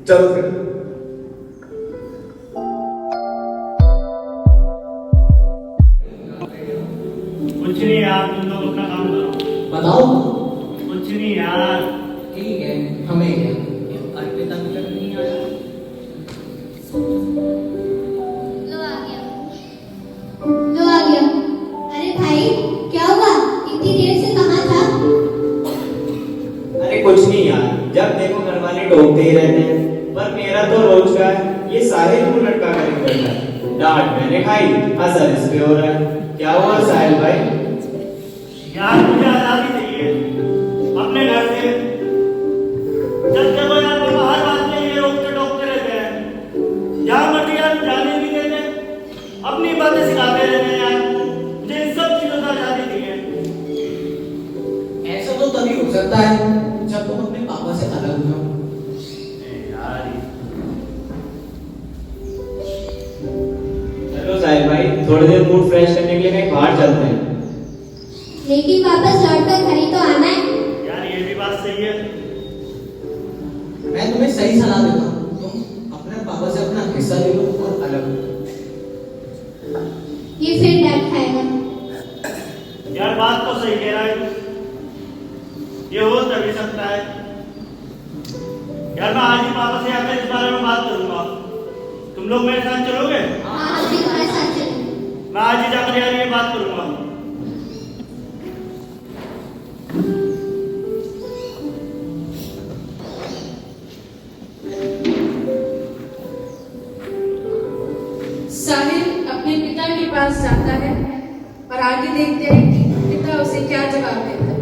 चलो फिर। कुछ नहीं यार, तुम लोग अपना काम करो। बताओ। कुछ नहीं यार। ठीक है, हमें क्या अर्पिता तक नहीं आया। लो आ गया। लो आ गया। अरे भाई क्या हुआ, इतनी देर से कहाँ था? अरे कुछ नहीं यार, जब देखो घर वाले टोकते ही रहते हैं, पर मेरा तो रोज का है, ये साहिल को लटका कर निकलता है। डांट मैंने खाई, असर इस पे हो रहा है। क्या हुआ साहिल भाई? यार मुझे आजादी चाहिए अपने घर से। जब देखो यार पापा हर बात में ये रोकते टोकते रहते हैं। जहाँ मर्जी यार जाने नहीं देते, अपनी बातें सिखाते रहते हैं यार। मुझे इन सब चीजों से आजादी चाहिए। ऐसा तो तभी हो सकता है जब तुम अपने पापा से अलग हो जाओ। यार चलो साहिल भाई, थोड़ी देर मूड फ्रेश करने के लिए कहीं बाहर चलते हैं। लेकिन वापस लौटकर घर ही तो आना है। यार ये भी बात सही है। मैं तुम्हें सही सलाह देता हूँ, तुम अपने पापा से अपना हिस्सा ले लो और अलग हो। ये फिर डांट खाएगा। यार बात तो सही कह रहा है, ये हो तभी सकता है। यार मैं आज ही पापा से आकर इस बारे में बात करूंगा। तुम लोग मेरे साथ चलोगे? हाँ, हम भी तुम्हारे साथ चलेंगे। मैं आज ही जाकर यार ये बात करूंगा। साहिल अपने पिता के पास जाता है और आगे देखते हैं कि पिता उसे क्या जवाब देता है।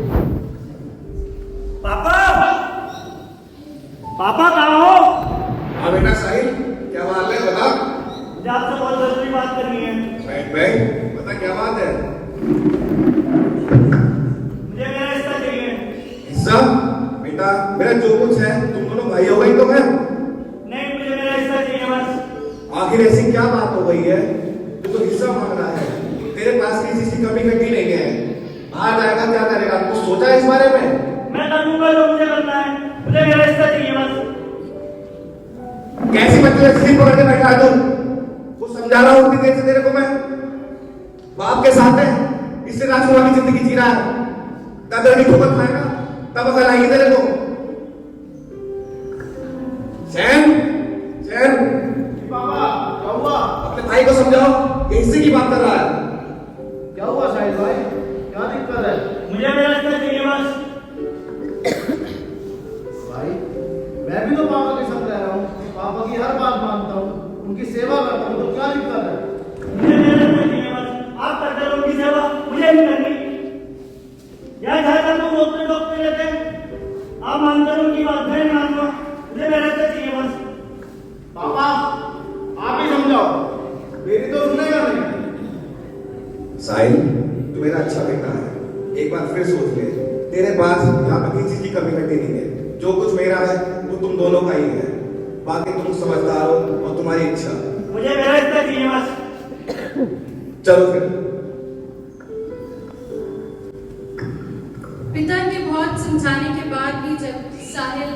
पापा, पापा कहाँ हो? हाँ बेटा साहिल, क्या बात है बता। मुझे आपसे बहुत जरूरी बात करनी है। बैठ बैठ, बता क्या बात है। मुझे मेरा हिस्सा चाहिए। हिस्सा? बेटा मेरा जो कुछ है तुम दोनों भाई हो गई तो है। नहीं, मुझे मेरा हिस्सा चाहिए बस। आखिर ऐसी क्या बात हो गई है जो तो हिस्सा मांग रहा है? तेरे पास किसी की कमी कटी नहीं है। बाहर जाएगा क्या करेगा, कुछ सोचा है इस बारे में? मैं करूंगा जो मुझे करना है। मुझे मेरा हिस्सा चाहिए बस। कैसी बच्ची ऐसी पकड़ के बैठा है तुम? कुछ समझा रहा हूँ उतनी देर से तेरे को मैं। बाप के साथ है, इससे राजकुमार की जिंदगी जी रहा है। दादा की ठोकर खाएगा तब अकल आएगी तेरे को। चैन चैन पापा क्या हुआ? अपने भाई को समझाओ, ये हिस्से की बात कर रहा है। क्या हुआ साहिल भाई, क्या दिक्कत है? मुझे मेरा हिस्सा चाहिए बस। भाई मैं भी तो पापा के साथ रह रहा हूँ, पापा की हर बात मानता हूँ, उनकी सेवा करता हूँ, तो क्या दिक्कत है? मुझे मेरा हिस्सा चाहिए बस। आप करते रहो उनकी सेवा, मुझे नहीं करनी। यार झारखंड में रोकते टोकते रहते हैं, आप मानते रहो उनकी बात, मैं नहीं मानूंगा। मुझे मेरा हिस्सा चाहिए बस। पापा आप ही समझाओ, मेरी तो सुनेगा नहीं। साहिल तू मेरा अच्छा बेटा है, एक बार फिर सोच ले। तेरे पास यहाँ पर किसी की कमी कटी नहीं है। जो कुछ मेरा है वो तुम दोनों का ही है। बाकी तुम समझदार हो और तुम्हारी इच्छा। मुझे मेरा हिस्सा चाहिए बस। चलो फिर। पिता के बहुत समझाने के बाद भी जब साहिल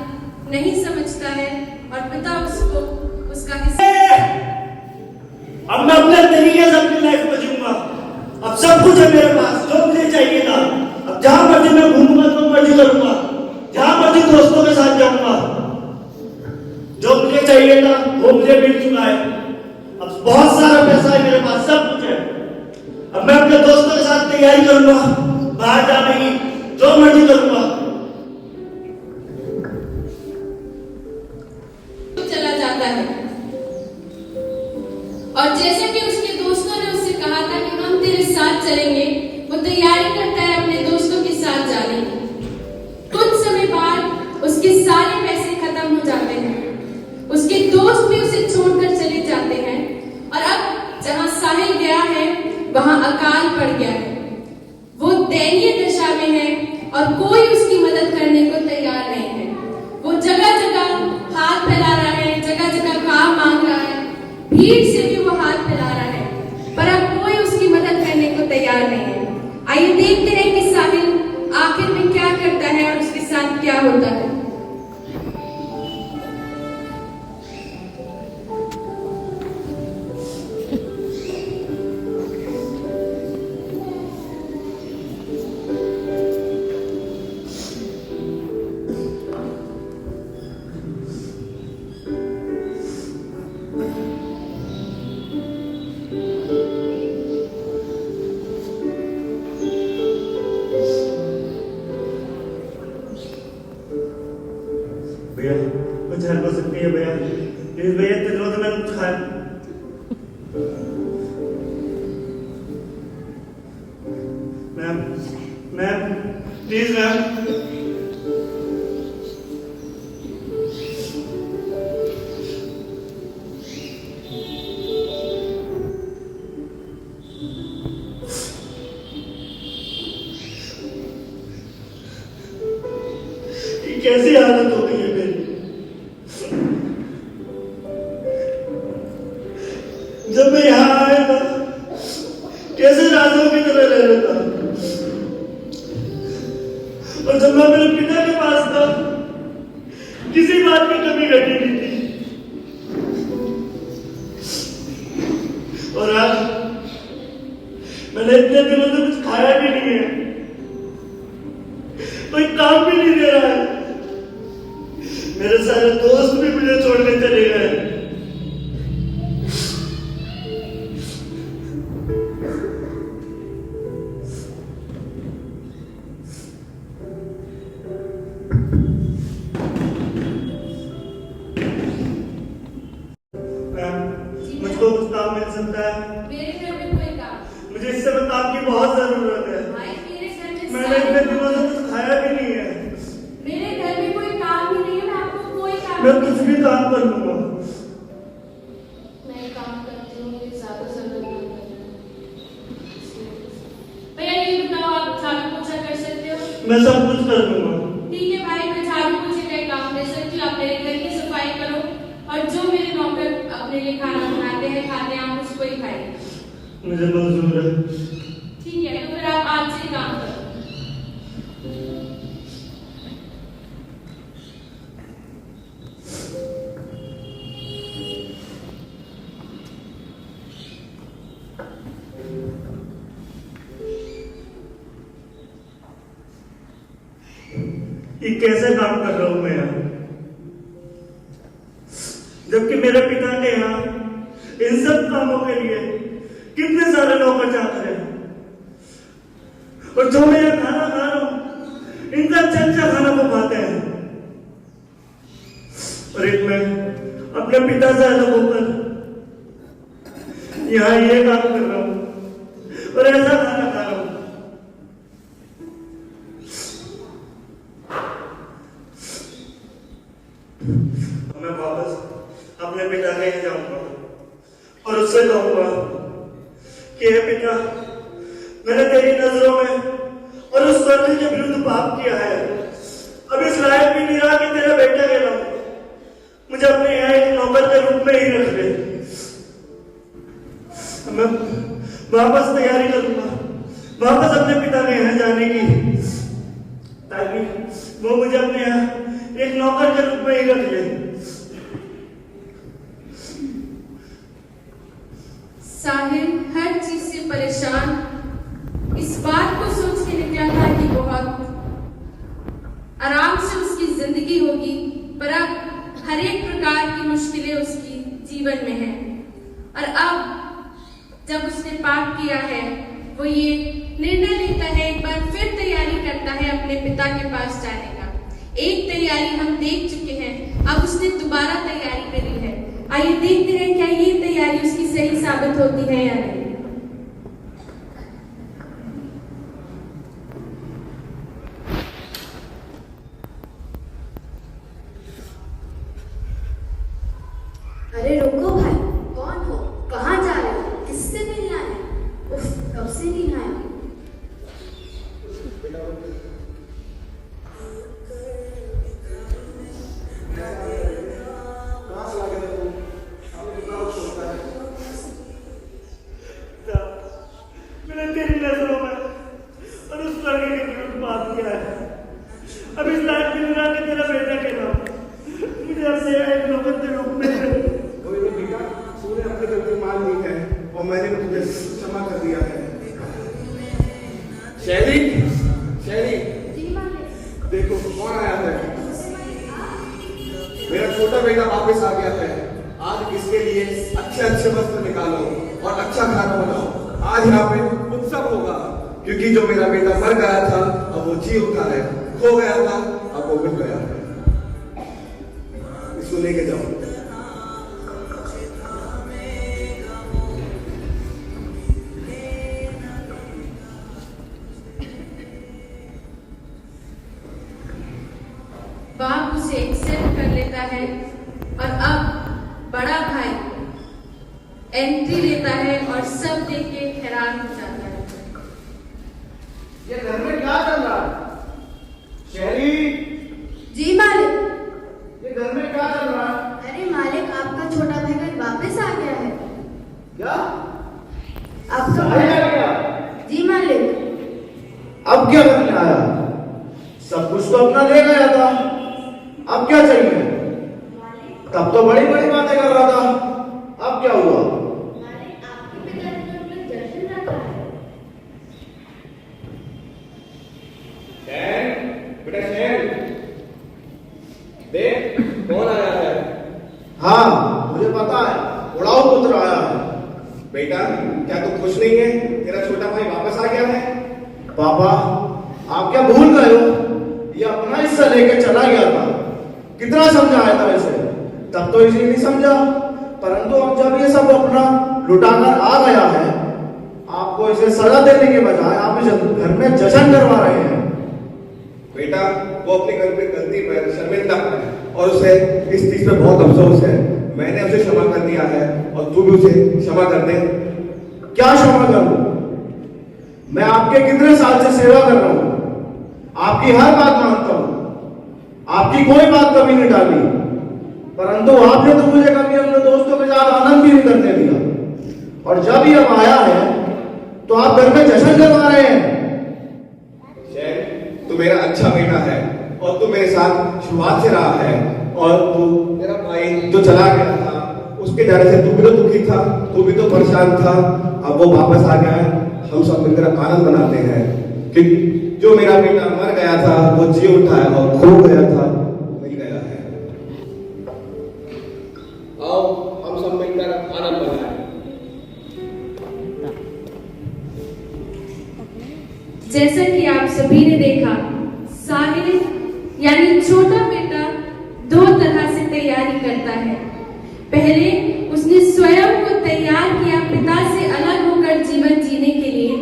नहीं समझता है और पिता उसको उसका हिस्सा। अब मैं अपने तरीके से अपनी लाइफ को जीऊंगा। अब सब कुछ है मेरे पास, जो मुझे चाहिए था। अब जहां मर्जी मैं घूमूंगा, जो मर्जी करूंगा, जहां मर्जी दोस्तों के साथ जाऊंगा। जो मुझे चाहिए था वो मुझे मिल चुका है। अब बहुत सारा पैसा है मेरे पास, सब कुछ है। अब मैं अपने दोस्तों के साथ तैयारी करूंगा, बाहर जाने की, जो मर्जी करूंगा। चला जाता है और जैसा कि उसके दोस्तों ने उससे कहा था कि हम तेरे साथ चलेंगे, वो तैयारी करता है अपने दोस्तों के साथ जाने की। कुछ समय बाद उसके सारे पैसे खत्म हो जाते हैं, उसके दोस्त भी उसे छोड़कर चले जाते हैं और अब जहां साहिल गया है वहां अकाल पड़ गया है। वो दयनीय दशा में है और कोई उसकी मदद करने को तैयार नहीं है। वो जगह जगह हाथ फैला रहा है, जगह जगह काम मांग रहा है, भीड़ से भी वो हाथ फैला रहा है, पर अब कोई उसकी मदद करने को तैयार नहीं है। आइए देखते हैं कि साहिल आखिर में क्या करता है और उसके साथ क्या होता है। सकती है भैया, प्लीज भैया, इतने दिनों से मैंने कुछ खाया। Ma'am please ma'am. कैसी हालत हो गई है मेरी। जब मैं यहाँ आया था कैसे राजाओं की तरह रह रहा था, और जब मैं मेरे पिता के पास था किसी बात की कमी घटी नहीं थी, और आज मैंने इतने दिनों से कुछ खाया भी नहीं है, कोई काम भी नहीं दे रहा है, मेरे सारे दोस्त भी मुझे छोड़ने चले गए। मुझको कुछ काम मिल सकता है? मेरे घर में कोई काम, मुझे इस समय काम की बहुत जरूरत है। भाई मेरे घर में मैंने इतने दिनों से कुछ खाया भी नहीं है। मेरे घर में कोई काम ही नहीं है, मैं आपको कोई काम मैं कुछ भी काम कर लूंगा। मैं काम करती हूँ, मुझे ज्यादा जरूरत नहीं है। भैया ये बताओ, आप झाड़ू पोछा कर सकते हो? मैं सब कुछ कर लूंगा। ठीक है भाई, मैं झाड़ू पोछे का एक काम दे सकती हूँ, आप मेरे घर की सफाई करो, और जो मेरे नौकर अपने लिए खाना बनाते हैं खाते हैं, आप उसको ही खाइए। मुझे मंजूर है। ठीक है, तो फिर आप आज से काम करो। ये कैसे काम कर रहा हूं मैं यहाँ, जबकि मेरे पिता के यहाँ इन सब कामों के लिए कितने सारे नौकर चाकर हैं, और जो मैं यहाँ खाना खा रहा हूं इनका अच्छा खाना वो खाते हैं, और एक मैं अपने पिता से अलग होकर यहाँ ये काम कर रहा हूं और ऐसा खाना खा रहा हूं। मैं वापस अपने पिता के यहाँ जाऊंगा और उससे कहूंगा कि हे पिता, मैंने तेरी नजरों में और उस कर्ज के विरुद्ध पाप किया है, अब इस लायक भी नहीं रहा कि तेरा बेटा कहलाऊं, मुझे अपने यहाँ एक नौकर के रूप में ही रख ले। मैं वापस तैयारी करूंगा, वापस अपने पिता के यहाँ जाने की, ताकि वो मुझे अपने यहाँ एक नौकर के रूप में ही रख ले। साहिल हर चीज से परेशान इस बात को सोच के निकला था कि बहुत आराम से उसकी जिंदगी होगी, पर अब हर एक प्रकार की मुश्किलें उसकी जीवन में हैं, और अब जब उसने पाप किया है वो ये निर्णय लेता है, एक बार फिर तैयारी करता है अपने पिता के पास जाने का। एक तैयारी हम देख चुके हैं, अब उसने दोबारा तैयारी करी है। आइए देखते हैं क्या ये तैयारी उसकी सही साबित होती है या नहीं। अरे रुको भाई, कौन हो, कहाँ जा रहे हो, किससे मिलना है? उफ, कब से नहीं आया। मैंने तेरी नजरों में और उस लड़के के विरुद्ध पाप किया है, अब इस लायक भी नहीं रहा कि तेरा बेटा कहलाऊं, मुझे अपने एक नौकर के रूप में। कोई नहीं बेटा, तूने अपनी गलती मान ली है और मैंने तुझे क्षमा कर दिया है। शैली, शैली, देखो कौन आया है। मेरा छोटा बेटा वापस आ गया है। आज इसके लिए अच्छे अच्छे वस्त्र निकालो और अच्छा खाना बनाओ। आज यहाँ पे उत्सव होगा, क्योंकि जो मेरा बेटा मर गया था अब वो जी उठा है, खो गया था अब वो मिल गया है। इसको तो लेके जाओ। बाप उसे एक्सेप्ट कर लेता है और अब बड़ा भाई एंट्री लेता है और सब देख के हैरान हो जाता है। ये घर में क्या चल रहा है? शहरी, जी मालिक। ये घर में क्या चल रहा है? अरे मालिक, आपका छोटा भाई कल वापस आ गया है। क्या? आपका साहिल आ गया? जी मालिक। अब क्या करने आया? सब कुछ तो अपना ले गया था, अब क्या चाहिए? तब तो बड़ी बड़ी बातें कर रहा था, अब क्या हुआ? मालिक, आपके पिताजी ने अपना जश्न रखा है। शैन, बेटा शैन, देख कौन आया है। हाँ, मुझे पता है, उड़ाऊ पुत्र आया है। बेटा क्या तू खुश नहीं है? तेरा छोटा भाई वापस आ गया है। पापा, आप क्या भूल गए हो? ये अपना हिस्सा लेके चला गया था। कितना समझाया था इसे, तब तो इसे नहीं समझा, परंतु अब जब ये सब अपना लुटाकर आ गया है, आपको इसे सजा देने के बजाय आप इसे घर में जश्न करवा रहे हैं। बेटा वो अपनी गलती पर शर्मिंदा है और उसे इस चीज पे बहुत अफसोस है। मैंने उसे क्षमा कर दिया है और तू भी उसे क्षमा कर दे। क्या क्षमा करूं? मैं आपके कितने साल से सेवा कर रहा हूं, आपकी हर बात मानता हूं, आपकी कोई बात कभी नहीं टाली, परंतु आपने तो मुझे कभी अपने दोस्तों के साथ आनंद भी नहीं करने दिया, और जब ये अब आया है तो आप घर में जश्न करवा रहे हैं। शैन, तू मेरा अच्छा बेटा है और तू मेरे साथ शुरुआत से रहा है, और तू मेरा भाई जो चला गया था उसके जाने से तू भी तो दुखी था, तू भी तो परेशान था। अब वो वापस आ गया है, हम सब मिलकर आनंद मनाते हैं कि जो मेरा बेटा मर गया था वो जी उठा है और खो गया था वो मिल गया है। आओ हम सब मिलकर आनंद मनाएं। जैसा कि आप सभी ने देखा, साहिल यानी छोटा बेटा दो तरह से तैयारी करता है। पहले उसने स्वयं को तैयार किया पिता से अलग होकर जीवन जीने के लिए,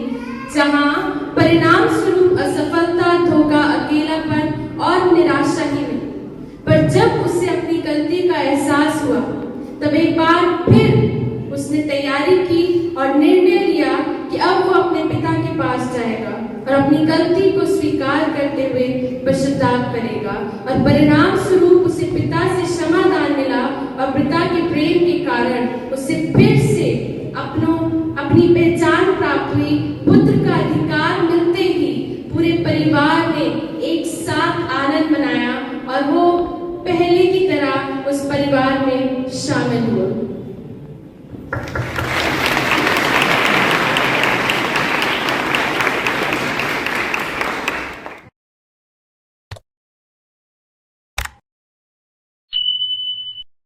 जहां परिणाम स्वरूप असफलता, धोखा, अकेलापन और निराशा ही मिली। पर जब उसे अपनी गलती का एहसास हुआ, तब एक बार फिर उसने तैयारी की और निर्णय लिया कि अब वो अपने पिता के पास जाएगा और अपनी गलती को स्वीकार करते हुए पश्चाताप करेगा, और परिणाम स्वरूप उसे पिता से क्षमादान मिला और पिता के प्रेम के कारण उसे फिर से अपनी पहचान प्राप्त हुई। पुत्र का अधिकार मिलते ही पूरे परिवार ने एक साथ आनंद मनाया और वो पहले की तरह उस परिवार में शामिल हुए।